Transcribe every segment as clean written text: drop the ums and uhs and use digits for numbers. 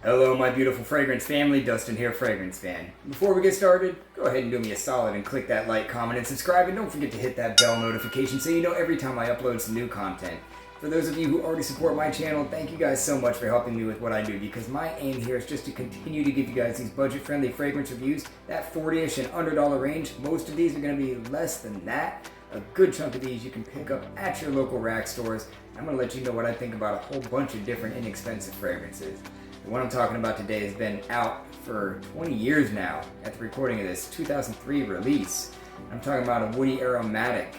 Hello my beautiful fragrance family, Dustin here, Fragrance Fan. Before we get started, go ahead and do me a solid and click that like, comment, and subscribe, and don't forget to hit that bell notification so you know every time I upload some new content. For those of you who already support my channel, thank you guys so much for helping me with what I do, because my aim here is just to continue to give you guys these budget-friendly fragrance reviews, that $40-ish and under dollar range. Most of these are going to be less than that. A good chunk of these you can pick up at your local rack stores. I'm going to let you know what I think about a whole bunch of different inexpensive fragrances. The one I'm talking about today has been out for 20 years now at the recording of this 2003 release. I'm talking about a woody aromatic.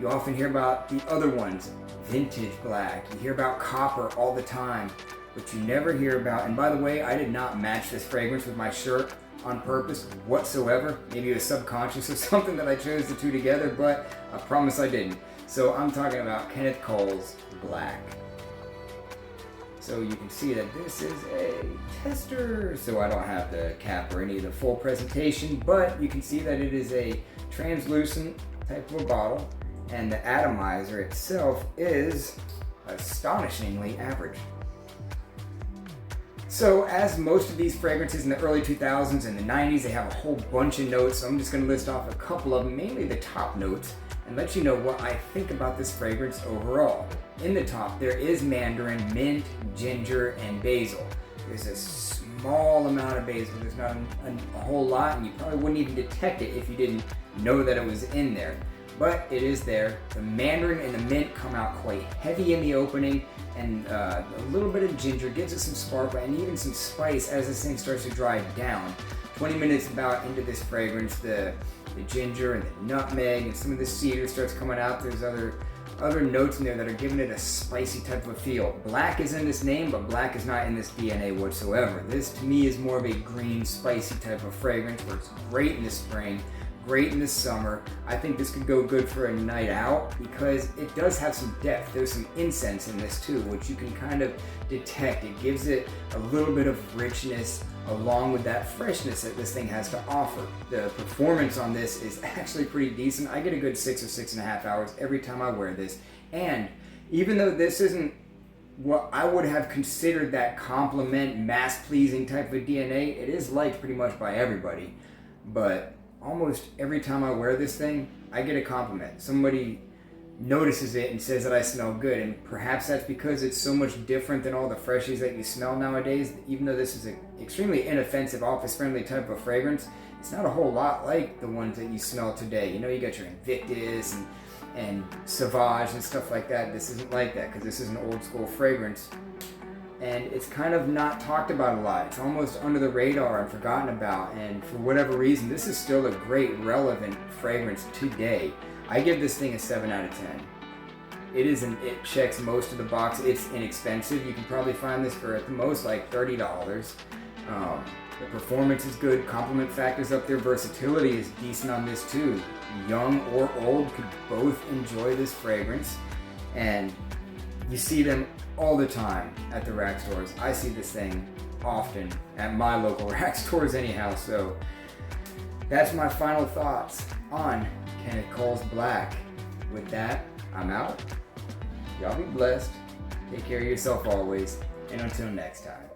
You often hear about the other ones, vintage black. You hear about copper all the time, but you never hear about, and by the way, I did not match this fragrance with my shirt on purpose whatsoever. Maybe it was subconscious or something that I chose the two together, but I promise I didn't. So I'm talking about Kenneth Cole's Black. So you can see that this is a tester, so I don't have the cap or any of the full presentation, but you can see that it is a translucent type of a bottle, and the atomizer itself is astonishingly average. So as most of these fragrances in the early 2000s and the 90s, they have a whole bunch of notes, so I'm just going to list off a couple of them, mainly the top notes, and let you know what I think about this fragrance overall. In the top, there is mandarin, mint, ginger, and basil. There's a small amount of basil. There's not a whole lot, and you probably wouldn't even detect it if you didn't know that it was in there. But it is there. The mandarin and the mint come out quite heavy in the opening, and a little bit of ginger gives it some sparkle and even some spice as this thing starts to dry down. 20 minutes about into this fragrance, the ginger and the nutmeg and some of the cedar starts coming out. There's other notes in there that are giving it a spicy type of a feel. Black is in this name, but black is not in this DNA whatsoever. This to me is more of a green, spicy type of fragrance where it's great in the spring, great in the summer. I think this could go good for a night out because it does have some depth. There's some incense in this too, which you can kind of detect. It gives it a little bit of richness along with that freshness that this thing has to offer. The performance on this is actually pretty decent. I get a good 6 or 6.5 hours every time I wear this. And even though this isn't what I would have considered that compliment, mass-pleasing type of DNA, it is liked pretty much by everybody. But almost every time I wear this thing, I get a compliment. Somebody notices it and says that I smell good, and perhaps that's because it's so much different than all the freshies that you smell nowadays. Even though this is an extremely inoffensive, office-friendly type of fragrance, it's not a whole lot like the ones that you smell today. You know, you got your Invictus and Sauvage and stuff like that. This isn't like that because this is an old-school fragrance. And it's kind of not talked about a lot. It's almost under the radar and forgotten about, and for whatever reason, this is still a great, relevant fragrance today. I give this thing a 7 out of 10. It checks most of the boxes. It's inexpensive. You can probably find this for at the most like $30. The performance is good, compliment factor's up there, versatility is decent on this too. Young or old could both enjoy this fragrance, and you see them all the time at the rack stores. I see this thing often at my local rack stores anyhow, so that's my final thoughts on Kenneth Cole's Black. With that, I'm out. Y'all be blessed. Take care of yourself always, and until next time.